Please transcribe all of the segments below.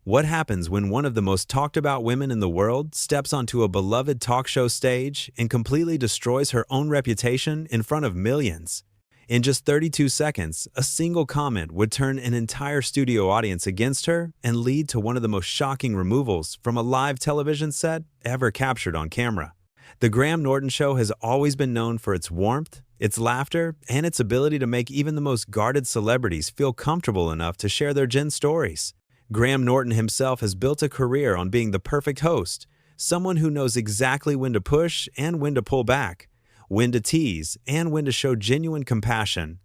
What happens when one of the most talked about women in the world steps onto a beloved talk show stage and completely destroys her own reputation in front of millions? In just 32 seconds, a single comment would turn an entire studio audience against her and lead to one of the most shocking removals from a live television set ever captured on camera. The Graham Norton Show has always been known for its warmth, its laughter, and its ability to make even the most guarded celebrities feel comfortable enough to share their gin stories. Graham Norton himself has built a career on being the perfect host, someone who knows exactly when to push and when to pull back, when to tease and when to show genuine compassion.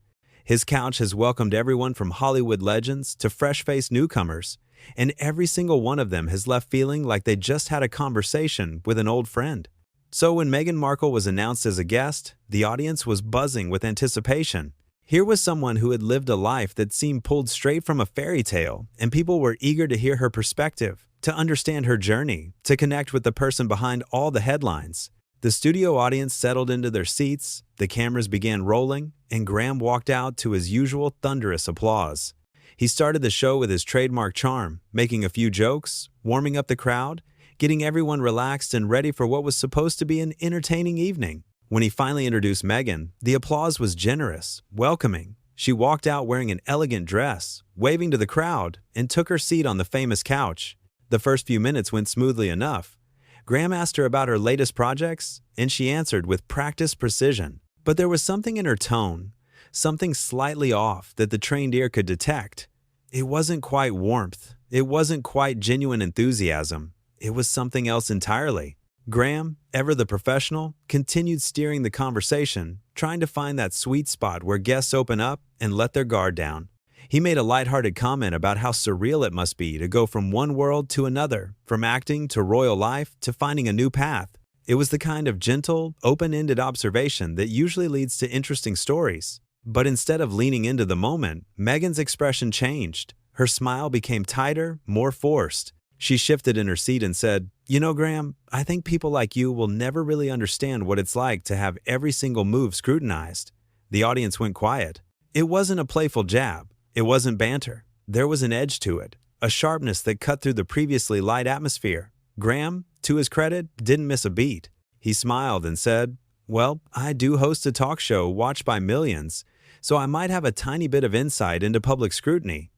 His couch has welcomed everyone from Hollywood legends to fresh-faced newcomers, and every single one of them has left feeling like they just had a conversation with an old friend. So when Meghan Markle was announced as a guest, the audience was buzzing with anticipation. Here was someone who had lived a life that seemed pulled straight from a fairy tale, and people were eager to hear her perspective, to understand her journey, to connect with the person behind all the headlines. The studio audience settled into their seats, the cameras began rolling, and Graham walked out to his usual thunderous applause. He started the show with his trademark charm, making a few jokes, warming up the crowd, getting everyone relaxed and ready for what was supposed to be an entertaining evening. When he finally introduced Meghan, the applause was generous, welcoming. She walked out wearing an elegant dress, waving to the crowd, and took her seat on the famous couch. The first few minutes went smoothly enough. Graham asked her about her latest projects, and she answered with practiced precision. But there was something in her tone, something slightly off that the trained ear could detect. It wasn't quite warmth. It wasn't quite genuine enthusiasm. It was something else entirely. Graham, ever the professional, continued steering the conversation, trying to find that sweet spot where guests open up and let their guard down. He made a lighthearted comment about how surreal it must be to go from one world to another, from acting to royal life to finding a new path. It was the kind of gentle, open-ended observation that usually leads to interesting stories. But instead of leaning into the moment, Meghan's expression changed. Her smile became tighter, more forced. She shifted in her seat and said, "You know, Graham, I think people like you will never really understand what it's like to have every single move scrutinized." The audience went quiet. It wasn't a playful jab. It wasn't banter. There was an edge to it, a sharpness that cut through the previously light atmosphere. Graham, to his credit, didn't miss a beat. He smiled and said, "Well, I do host a talk show watched by millions, so I might have a tiny bit of insight into public scrutiny."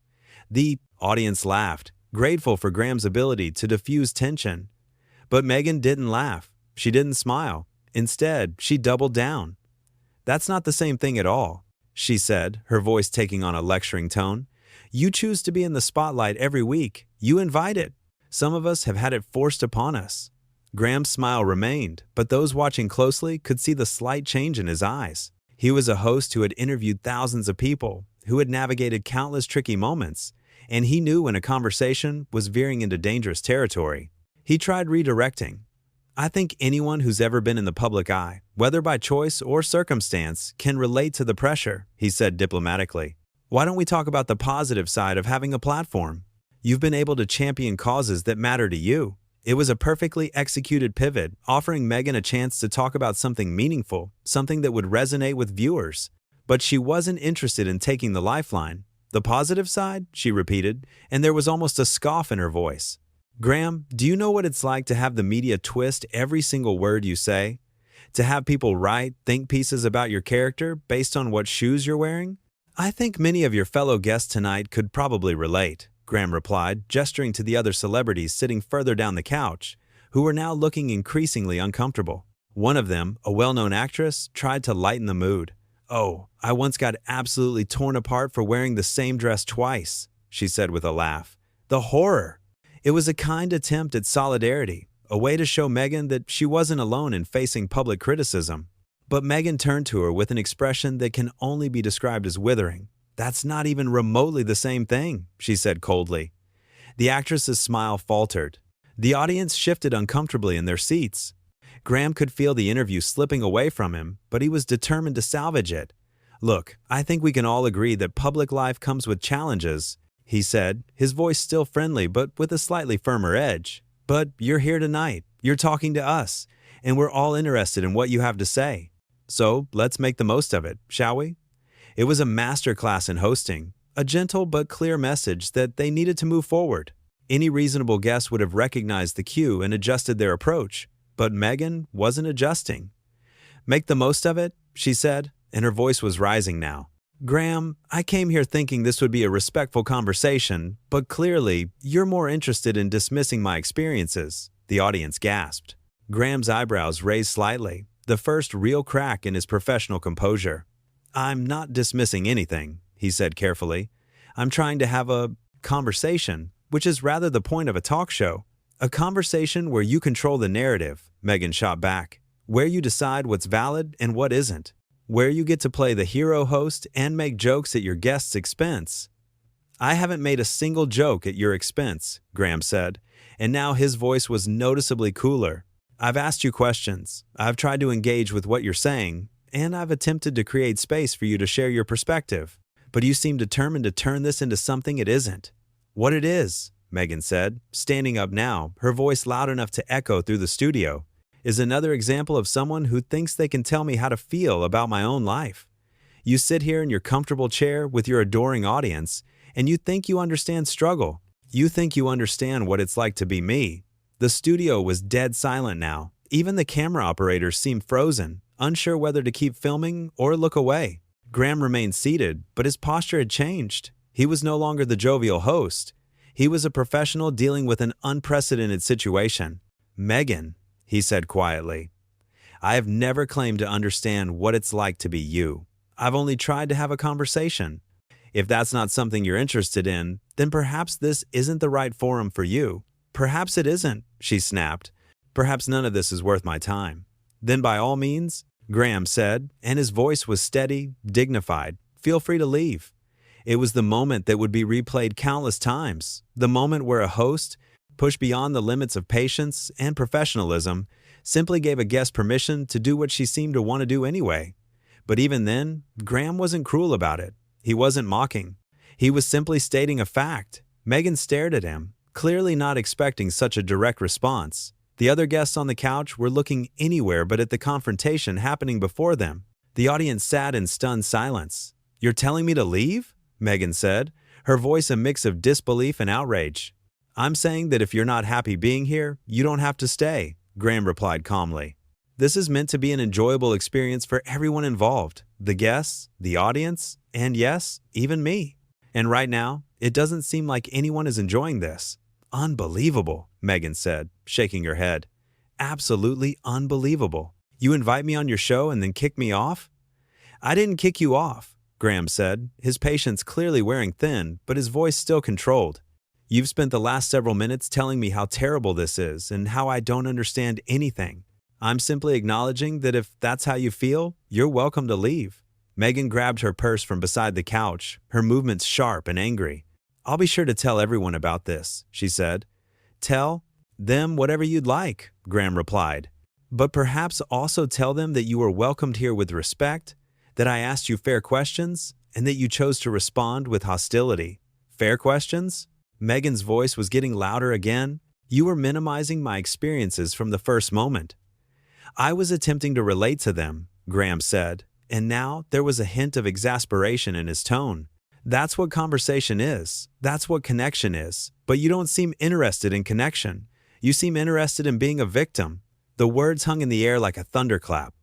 The audience laughed, grateful for Graham's ability to diffuse tension. But Meghan didn't laugh. She didn't smile. Instead, she doubled down. "That's not the same thing at all," she said, her voice taking on a lecturing tone. "You choose to be in the spotlight every week. You invite it. Some of us have had it forced upon us." Graham's smile remained, but those watching closely could see the slight change in his eyes. He was a host who had interviewed thousands of people, who had navigated countless tricky moments, and he knew when a conversation was veering into dangerous territory. He tried redirecting. "I think anyone who's ever been in the public eye, whether by choice or circumstance, can relate to the pressure," he said diplomatically. "Why don't we talk about the positive side of having a platform? You've been able to champion causes that matter to you." It was a perfectly executed pivot, offering Meghan a chance to talk about something meaningful, something that would resonate with viewers. But she wasn't interested in taking the lifeline. "The positive side?" she repeated, and there was almost a scoff in her voice. "Graham, do you know what it's like to have the media twist every single word you say? To have people write, think pieces about your character based on what shoes you're wearing? I think many of your fellow guests tonight could probably relate," Graham replied, gesturing to the other celebrities sitting further down the couch, who were now looking increasingly uncomfortable. One of them, a well-known actress, tried to lighten the mood. "Oh, I once got absolutely torn apart for wearing the same dress twice," she said with a laugh. "The horror!" It was a kind attempt at solidarity, a way to show Meghan that she wasn't alone in facing public criticism. But Meghan turned to her with an expression that can only be described as withering. "That's not even remotely the same thing," she said coldly. The actress's smile faltered. The audience shifted uncomfortably in their seats. Graham could feel the interview slipping away from him, but he was determined to salvage it. "Look, I think we can all agree that public life comes with challenges," he said, his voice still friendly but with a slightly firmer edge. "But you're here tonight, you're talking to us, and we're all interested in what you have to say. So let's make the most of it, shall we?" It was a masterclass in hosting, a gentle but clear message that they needed to move forward. Any reasonable guest would have recognized the cue and adjusted their approach, but Meghan wasn't adjusting. "Make the most of it," she said, and her voice was rising now. "Graham, I came here thinking this would be a respectful conversation, but clearly, you're more interested in dismissing my experiences." The audience gasped. Graham's eyebrows raised slightly, the first real crack in his professional composure. "I'm not dismissing anything," he said carefully. "I'm trying to have a conversation, which is rather the point of a talk show. A conversation where you control the narrative," Meghan shot back. "Where you decide what's valid and what isn't. Where you get to play the hero host and make jokes at your guest's expense." "I haven't made a single joke at your expense," Graham said, and now his voice was noticeably cooler. "I've asked you questions, I've tried to engage with what you're saying, and I've attempted to create space for you to share your perspective. But you seem determined to turn this into something it isn't." "What it is," Meghan said, standing up now, her voice loud enough to echo through the studio, "is another example of someone who thinks they can tell me how to feel about my own life. You sit here in your comfortable chair with your adoring audience, and you think you understand struggle. You think you understand what it's like to be me." The studio was dead silent now. Even the camera operators seemed frozen, unsure whether to keep filming or look away. Graham remained seated, but his posture had changed. He was no longer the jovial host. He was a professional dealing with an unprecedented situation. "Meghan," he said quietly, "I have never claimed to understand what it's like to be you. I've only tried to have a conversation. If that's not something you're interested in, then perhaps this isn't the right forum for you." "Perhaps it isn't," she snapped. "Perhaps none of this is worth my time." "Then by all means," Graham said, and his voice was steady, dignified, "feel free to leave." It was the moment that would be replayed countless times, the moment where a host, pushed beyond the limits of patience and professionalism, simply gave a guest permission to do what she seemed to want to do anyway. But even then, Graham wasn't cruel about it. He wasn't mocking. He was simply stating a fact. Meghan stared at him, clearly not expecting such a direct response. The other guests on the couch were looking anywhere but at the confrontation happening before them. The audience sat in stunned silence. "You're telling me to leave?" Meghan said, her voice a mix of disbelief and outrage. "I'm saying that if you're not happy being here, you don't have to stay," Graham replied calmly. "This is meant to be an enjoyable experience for everyone involved, the guests, the audience, and yes, even me. And right now, it doesn't seem like anyone is enjoying this." "Unbelievable," Meghan said, shaking her head. "Absolutely unbelievable. You invite me on your show and then kick me off?" "I didn't kick you off," Graham said, his patience clearly wearing thin, but his voice still controlled. "You've spent the last several minutes telling me how terrible this is and how I don't understand anything. I'm simply acknowledging that if that's how you feel, you're welcome to leave." Meghan grabbed her purse from beside the couch, her movements sharp and angry. "I'll be sure to tell everyone about this," she said. "Tell them whatever you'd like," Graham replied. "But perhaps also tell them that you were welcomed here with respect, that I asked you fair questions, and that you chose to respond with hostility." "Fair questions?" Meghan's voice was getting louder again. "You were minimizing my experiences from the first moment." "I was attempting to relate to them," Graham said, and now there was a hint of exasperation in his tone. "That's what conversation is. That's what connection is. But you don't seem interested in connection. You seem interested in being a victim." The words hung in the air like a thunderclap.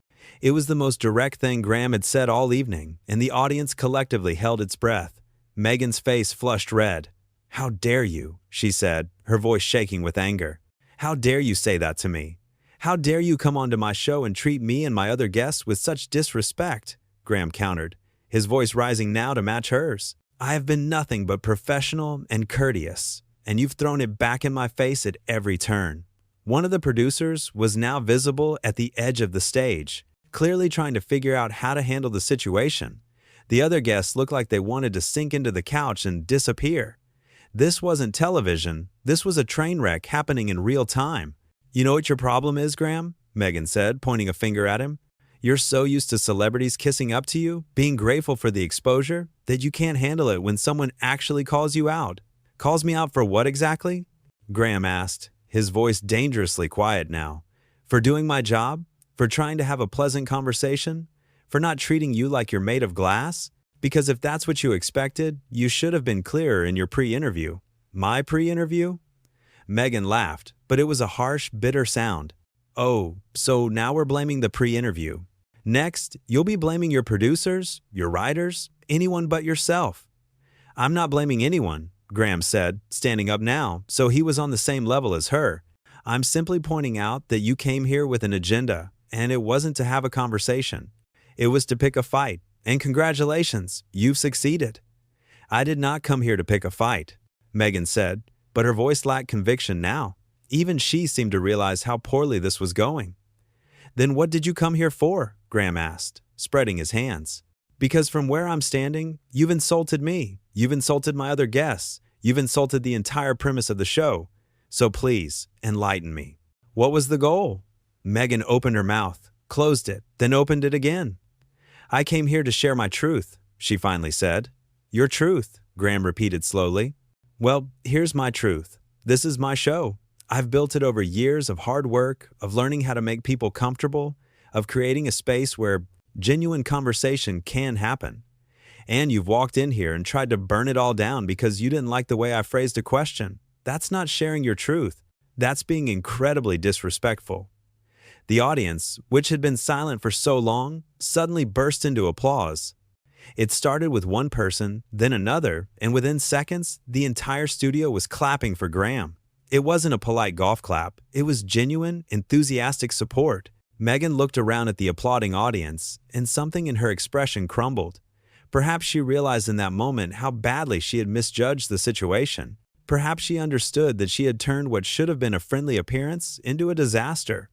It was the most direct thing Graham had said all evening, and the audience collectively held its breath. Meghan's face flushed red. "How dare you?" she said, her voice shaking with anger. "How dare you say that to me? How dare you come onto my show and treat me and my other guests with such disrespect?" Graham countered, his voice rising now to match hers. "I have been nothing but professional and courteous, and you've thrown it back in my face at every turn." One of the producers was now visible at the edge of the stage, clearly trying to figure out how to handle the situation. The other guests looked like they wanted to sink into the couch and disappear. This wasn't television. This was a train wreck happening in real time. "You know what your problem is, Graham?" Meghan said, pointing a finger at him. "You're so used to celebrities kissing up to you, being grateful for the exposure, that you can't handle it when someone actually calls you out." "Calls me out for what exactly?" Graham asked, his voice dangerously quiet now. "For doing my job? For trying to have a pleasant conversation? For not treating you like you're made of glass? Because if that's what you expected, you should have been clearer in your pre-interview." "My pre-interview?" Meghan laughed, but it was a harsh, bitter sound. Oh, so now we're blaming the pre-interview. Next, you'll be blaming your producers, your writers, anyone but yourself. I'm not blaming anyone, Graham said, standing up now, so he was on the same level as her. I'm simply pointing out that you came here with an agenda, and it wasn't to have a conversation. It was to pick a fight, and congratulations, you've succeeded. I did not come here to pick a fight, Meghan said, but her voice lacked conviction now. Even she seemed to realize how poorly this was going. Then what did you come here for? Graham asked, spreading his hands. Because from where I'm standing, you've insulted me. You've insulted my other guests. You've insulted the entire premise of the show. So please, enlighten me. What was the goal? Meghan opened her mouth, closed it, then opened it again. I came here to share my truth, she finally said. Your truth, Graham repeated slowly. Well, here's my truth. This is my show. I've built it over years of hard work, of learning how to make people comfortable, of creating a space where genuine conversation can happen. And you've walked in here and tried to burn it all down because you didn't like the way I phrased a question. That's not sharing your truth. That's being incredibly disrespectful. The audience, which had been silent for so long, suddenly burst into applause. It started with one person, then another, and within seconds, the entire studio was clapping for Graham. It wasn't a polite golf clap. It was genuine, enthusiastic support. Meghan looked around at the applauding audience, and something in her expression crumbled. Perhaps she realized in that moment how badly she had misjudged the situation. Perhaps she understood that she had turned what should have been a friendly appearance into a disaster.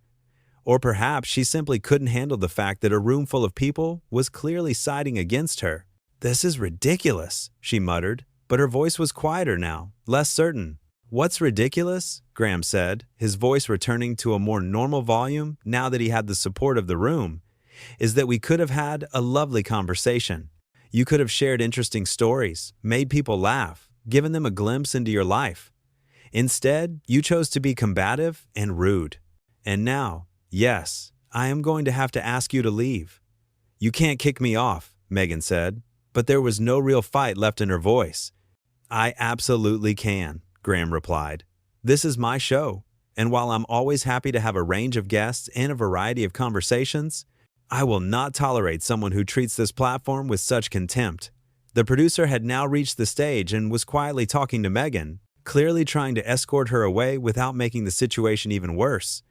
Or perhaps she simply couldn't handle the fact that a room full of people was clearly siding against her. This is ridiculous, she muttered, but her voice was quieter now, less certain. What's ridiculous? Graham said, his voice returning to a more normal volume now that he had the support of the room, is that we could have had a lovely conversation. You could have shared interesting stories, made people laugh, given them a glimpse into your life. Instead, you chose to be combative and rude. And now, yes, I am going to have to ask you to leave. You can't kick me off, Meghan said, but there was no real fight left in her voice. I absolutely can, Graham replied. This is my show, and while I'm always happy to have a range of guests and a variety of conversations, I will not tolerate someone who treats this platform with such contempt. The producer had now reached the stage and was quietly talking to Meghan, clearly trying to escort her away without making the situation even worse.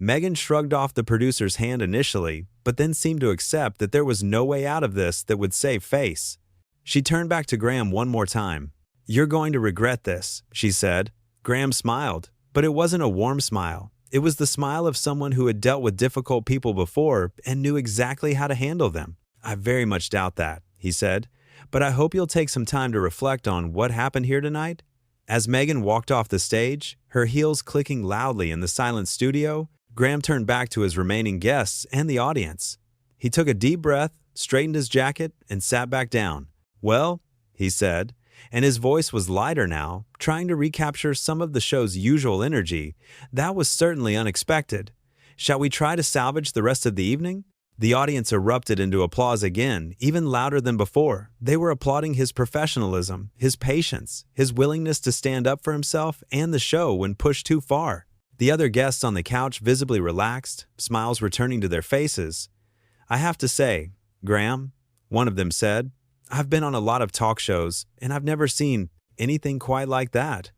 Meghan shrugged off the producer's hand initially, but then seemed to accept that there was no way out of this that would save face. She turned back to Graham one more time. You're going to regret this, she said. Graham smiled, but it wasn't a warm smile. It was the smile of someone who had dealt with difficult people before and knew exactly how to handle them. I very much doubt that, he said, but I hope you'll take some time to reflect on what happened here tonight. As Meghan walked off the stage, her heels clicking loudly in the silent studio, Graham turned back to his remaining guests and the audience. He took a deep breath, straightened his jacket, and sat back down. Well, he said, and his voice was lighter now, trying to recapture some of the show's usual energy. That was certainly unexpected. Shall we try to salvage the rest of the evening? The audience erupted into applause again, even louder than before. They were applauding his professionalism, his patience, his willingness to stand up for himself and the show when pushed too far. The other guests on the couch visibly relaxed, smiles returning to their faces. I have to say, Graham, one of them said, I've been on a lot of talk shows, and I've never seen anything quite like that.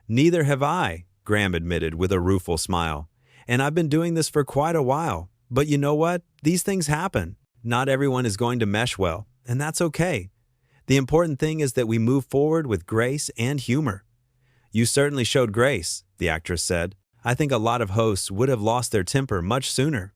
Neither have I, Graham admitted with a rueful smile. And I've been doing this for quite a while. But you know what? These things happen. Not everyone is going to mesh well, and that's okay. The important thing is that we move forward with grace and humor. You certainly showed grace, the actress said. I think a lot of hosts would have lost their temper much sooner.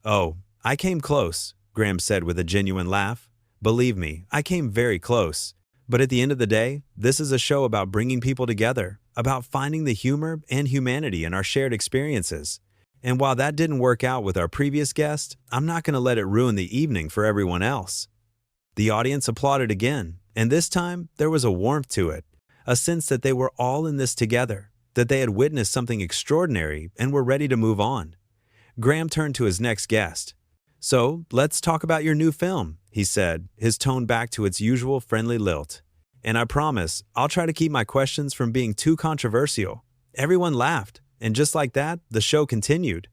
Oh, I came close, Graham said with a genuine laugh. Believe me, I came very close. But at the end of the day, this is a show about bringing people together, about finding the humor and humanity in our shared experiences. And while that didn't work out with our previous guest, I'm not going to let it ruin the evening for everyone else. The audience applauded again, and this time there was a warmth to it, a sense that they were all in this together, that they had witnessed something extraordinary and were ready to move on. Graham turned to his next guest. So, let's talk about your new film, he said, his tone back to its usual friendly lilt. And I promise, I'll try to keep my questions from being too controversial. Everyone laughed, and just like that, the show continued.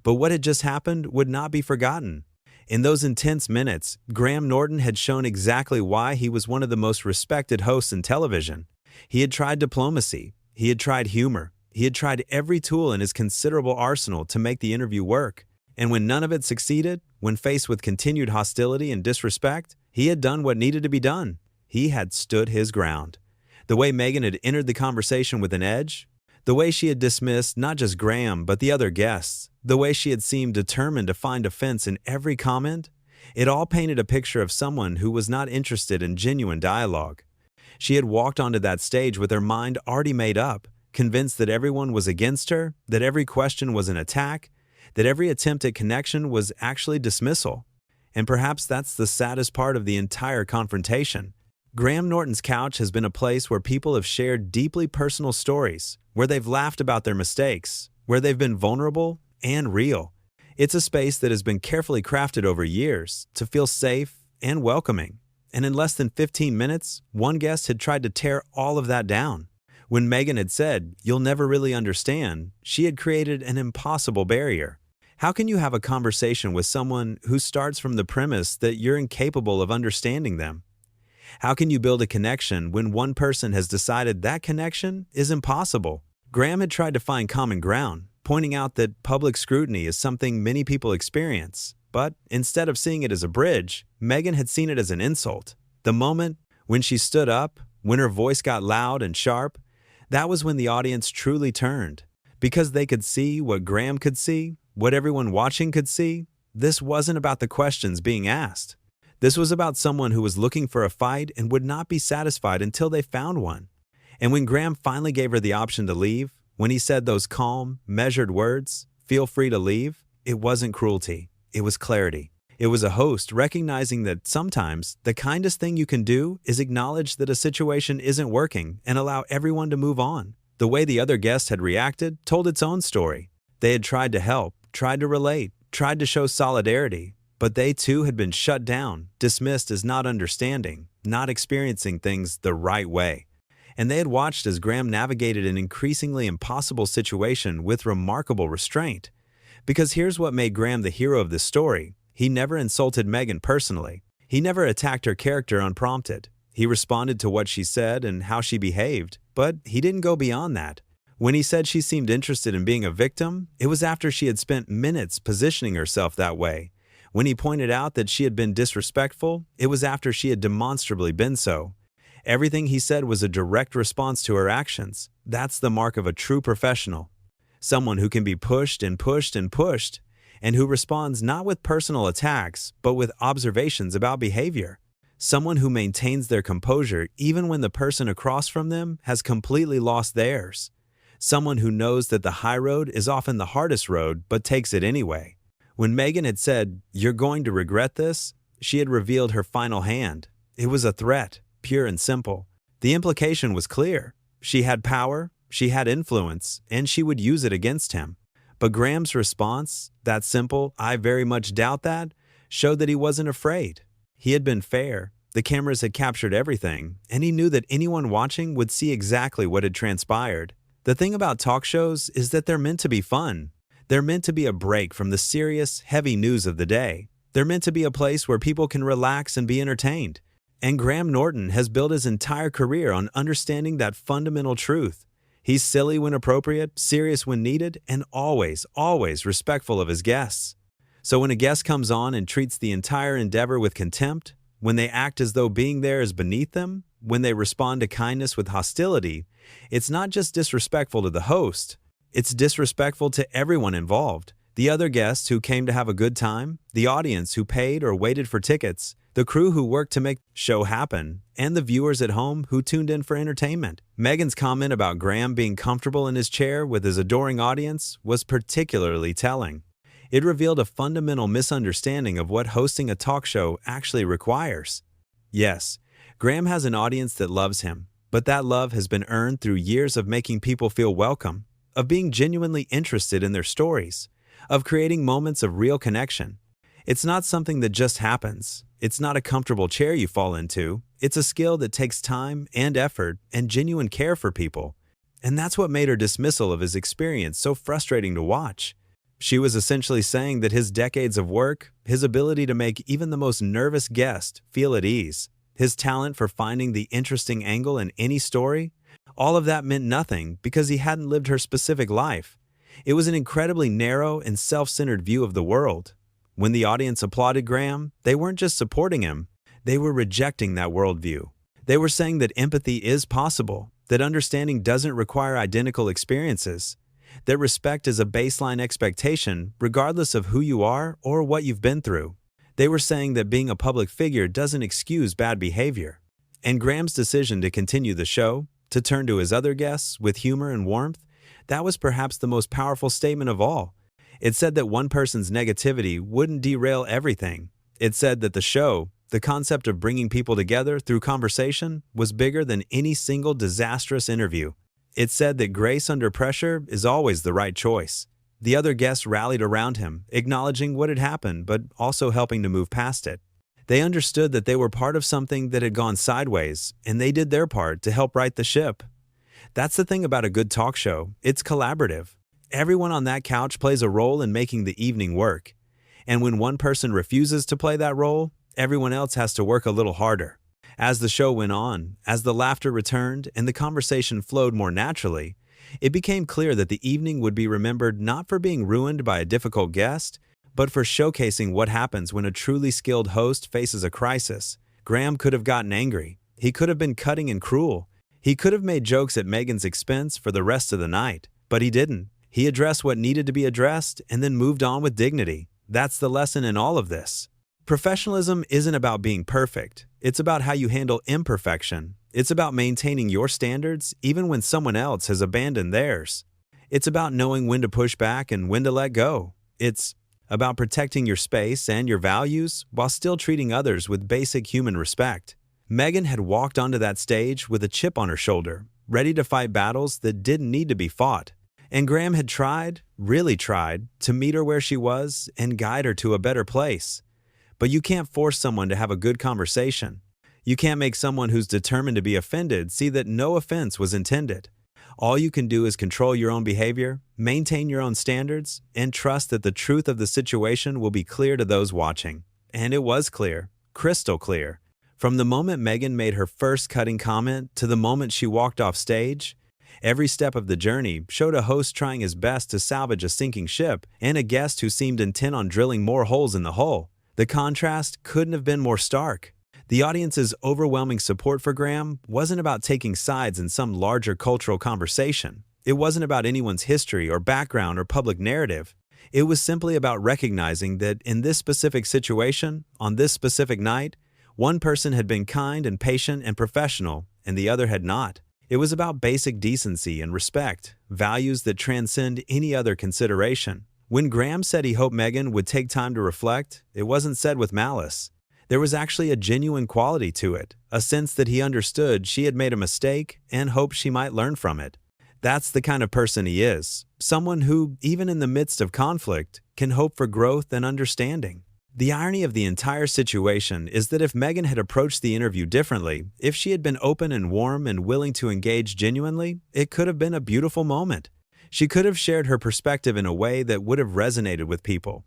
But what had just happened would not be forgotten. In those intense minutes, Graham Norton had shown exactly why he was one of the most respected hosts in television. He had tried diplomacy, he had tried humor, he had tried every tool in his considerable arsenal to make the interview work. And when none of it succeeded, when faced with continued hostility and disrespect, he had done what needed to be done. He had stood his ground. The way Meghan had entered the conversation with an edge, the way she had dismissed not just Graham but the other guests, the way she had seemed determined to find offense in every comment, it all painted a picture of someone who was not interested in genuine dialogue. She had walked onto that stage with her mind already made up, convinced that everyone was against her, that every question was an attack, that every attempt at connection was actually dismissal. And perhaps that's the saddest part of the entire confrontation. Graham Norton's couch has been a place where people have shared deeply personal stories, where they've laughed about their mistakes, where they've been vulnerable and real. It's a space that has been carefully crafted over years to feel safe and welcoming. And in less than 15 minutes, one guest had tried to tear all of that down. When Meghan had said, "You'll never really understand," she had created an impossible barrier. How can you have a conversation with someone who starts from the premise that you're incapable of understanding them? How can you build a connection when one person has decided that connection is impossible? Graham had tried to find common ground, pointing out that public scrutiny is something many people experience. But instead of seeing it as a bridge, Meghan had seen it as an insult. The moment when she stood up, when her voice got loud and sharp, that was when the audience truly turned. Because they could see what Graham could see, what everyone watching could see, this wasn't about the questions being asked. This was about someone who was looking for a fight and would not be satisfied until they found one. And when Graham finally gave her the option to leave, when he said those calm, measured words, "Feel free to leave," it wasn't cruelty. It was clarity. It was a host recognizing that sometimes the kindest thing you can do is acknowledge that a situation isn't working and allow everyone to move on. The way the other guests had reacted told its own story. They had tried to help, tried to relate, tried to show solidarity, but they too had been shut down, dismissed as not understanding, not experiencing things the right way. And they had watched as Graham navigated an increasingly impossible situation with remarkable restraint. Because here's what made Graham the hero of this story. He never insulted Meghan personally. He never attacked her character unprompted. He responded to what she said and how she behaved, but he didn't go beyond that. When he said she seemed interested in being a victim, it was after she had spent minutes positioning herself that way. When he pointed out that she had been disrespectful, it was after she had demonstrably been so. Everything he said was a direct response to her actions. That's the mark of a true professional. Someone who can be pushed and pushed and pushed, and who responds not with personal attacks, but with observations about behavior. Someone who maintains their composure even when the person across from them has completely lost theirs. Someone who knows that the high road is often the hardest road, but takes it anyway. When Meghan had said, "You're going to regret this," she had revealed her final hand. It was a threat, pure and simple. The implication was clear. She had power, she had influence, and she would use it against him. But Graham's response, that simple, "I very much doubt that," showed that he wasn't afraid. He had been fair. The cameras had captured everything, and he knew that anyone watching would see exactly what had transpired. The thing about talk shows is that they're meant to be fun. They're meant to be a break from the serious, heavy news of the day. They're meant to be a place where people can relax and be entertained. And Graham Norton has built his entire career on understanding that fundamental truth. He's silly when appropriate, serious when needed, and always, always respectful of his guests. So when a guest comes on and treats the entire endeavor with contempt, when they act as though being there is beneath them, when they respond to kindness with hostility, it's not just disrespectful to the host, it's disrespectful to everyone involved. The other guests who came to have a good time, the audience who paid or waited for tickets, the crew who worked to make the show happen, and the viewers at home who tuned in for entertainment. Meghan's comment about Graham being comfortable in his chair with his adoring audience was particularly telling. It revealed a fundamental misunderstanding of what hosting a talk show actually requires. Yes, Graham has an audience that loves him, but that love has been earned through years of making people feel welcome, of being genuinely interested in their stories, of creating moments of real connection. It's not something that just happens. It's not a comfortable chair you fall into. It's a skill that takes time and effort and genuine care for people. and that's what made her dismissal of his experience so frustrating to watch. She was essentially saying that his decades of work, his ability to make even the most nervous guest feel at ease, his talent for finding the interesting angle in any story, all of that meant nothing because he hadn't lived her specific life. It was an incredibly narrow and self-centered view of the world. When the audience applauded Graham, they weren't just supporting him, they were rejecting that worldview. They were saying that empathy is possible, that understanding doesn't require identical experiences, that respect is a baseline expectation regardless of who you are or what you've been through. They were saying that being a public figure doesn't excuse bad behavior. And Graham's decision to continue the show, to turn to his other guests with humor and warmth, that was perhaps the most powerful statement of all. It said that one person's negativity wouldn't derail everything. It said that the show, the concept of bringing people together through conversation, was bigger than any single disastrous interview. It said that grace under pressure is always the right choice. The other guests rallied around him, acknowledging what had happened but also helping to move past it. They understood that they were part of something that had gone sideways, and they did their part to help right the ship. That's the thing about a good talk show. It's collaborative. Everyone on that couch plays a role in making the evening work. And when one person refuses to play that role, everyone else has to work a little harder. As the show went on, as the laughter returned and the conversation flowed more naturally, it became clear that the evening would be remembered not for being ruined by a difficult guest, but for showcasing what happens when a truly skilled host faces a crisis. Graham could have gotten angry. He could have been cutting and cruel. He could have made jokes at Meghan's expense for the rest of the night, but he didn't. He addressed what needed to be addressed and then moved on with dignity. That's the lesson in all of this. Professionalism isn't about being perfect. It's about how you handle imperfection. It's about maintaining your standards even when someone else has abandoned theirs. It's about knowing when to push back and when to let go. It's about protecting your space and your values while still treating others with basic human respect. Meghan had walked onto that stage with a chip on her shoulder, ready to fight battles that didn't need to be fought. And Graham had tried, really tried, to meet her where she was and guide her to a better place. But you can't force someone to have a good conversation. You can't make someone who's determined to be offended see that no offense was intended. All you can do is control your own behavior, maintain your own standards, and trust that the truth of the situation will be clear to those watching. And it was clear, crystal clear. From the moment Meghan made her first cutting comment to the moment she walked off stage, every step of the journey showed a host trying his best to salvage a sinking ship and a guest who seemed intent on drilling more holes in the hull. The contrast couldn't have been more stark. The audience's overwhelming support for Graham wasn't about taking sides in some larger cultural conversation. It wasn't about anyone's history or background or public narrative. It was simply about recognizing that in this specific situation, on this specific night, one person had been kind and patient and professional, and the other had not. It was about basic decency and respect, values that transcend any other consideration. When Graham said he hoped Meghan would take time to reflect, it wasn't said with malice. There was actually a genuine quality to it, a sense that he understood she had made a mistake and hoped she might learn from it. That's the kind of person he is, someone who, even in the midst of conflict, can hope for growth and understanding. The irony of the entire situation is that if Meghan had approached the interview differently, if she had been open and warm and willing to engage genuinely, it could have been a beautiful moment. She could have shared her perspective in a way that would have resonated with people.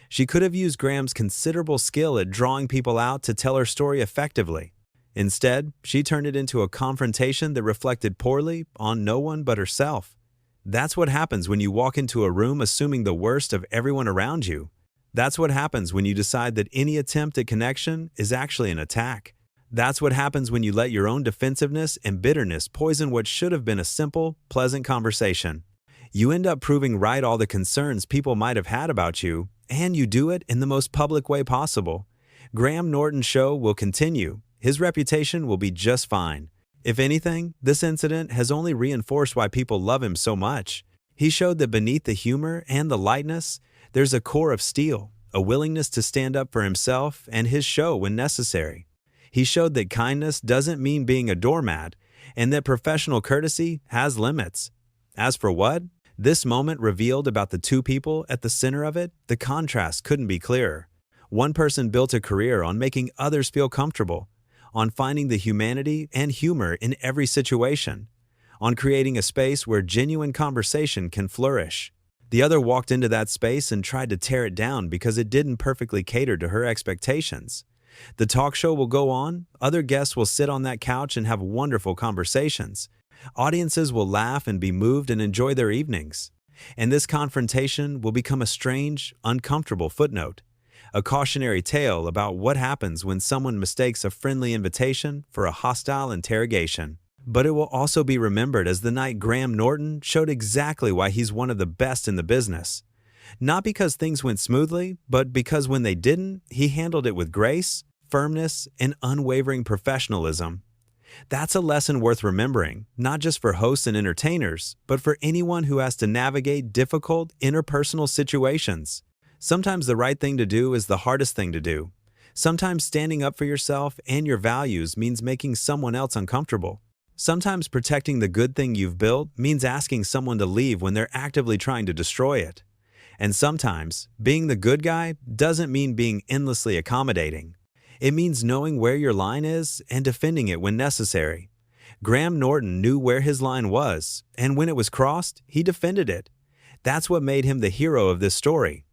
She could have used Graham's considerable skill at drawing people out to tell her story effectively. Instead, she turned it into a confrontation that reflected poorly on no one but herself. That's what happens when you walk into a room assuming the worst of everyone around you. That's what happens when you decide that any attempt at connection is actually an attack. That's what happens when you let your own defensiveness and bitterness poison what should have been a simple, pleasant conversation. You end up proving right all the concerns people might have had about you, and you do it in the most public way possible. Graham Norton's show will continue. His reputation will be just fine. If anything, this incident has only reinforced why people love him so much. He showed that beneath the humor and the lightness, there's a core of steel, a willingness to stand up for himself and his show when necessary. He showed that kindness doesn't mean being a doormat, and that professional courtesy has limits. As for what this moment revealed about the two people at the center of it, the contrast couldn't be clearer. One person built a career on making others feel comfortable, on finding the humanity and humor in every situation, on creating a space where genuine conversation can flourish. The other walked into that space and tried to tear it down because it didn't perfectly cater to her expectations. The talk show will go on, other guests will sit on that couch and have wonderful conversations. Audiences will laugh and be moved and enjoy their evenings. And this confrontation will become a strange, uncomfortable footnote, a cautionary tale about what happens when someone mistakes a friendly invitation for a hostile interrogation. But it will also be remembered as the night Graham Norton showed exactly why he's one of the best in the business. Not because things went smoothly, but because when they didn't, he handled it with grace, firmness, and unwavering professionalism. That's a lesson worth remembering, not just for hosts and entertainers, but for anyone who has to navigate difficult interpersonal situations. Sometimes the right thing to do is the hardest thing to do. Sometimes standing up for yourself and your values means making someone else uncomfortable. Sometimes protecting the good thing you've built means asking someone to leave when they're actively trying to destroy it. And sometimes, being the good guy doesn't mean being endlessly accommodating. It means knowing where your line is and defending it when necessary. Graham Norton knew where his line was, and when it was crossed, he defended it. That's what made him the hero of this story.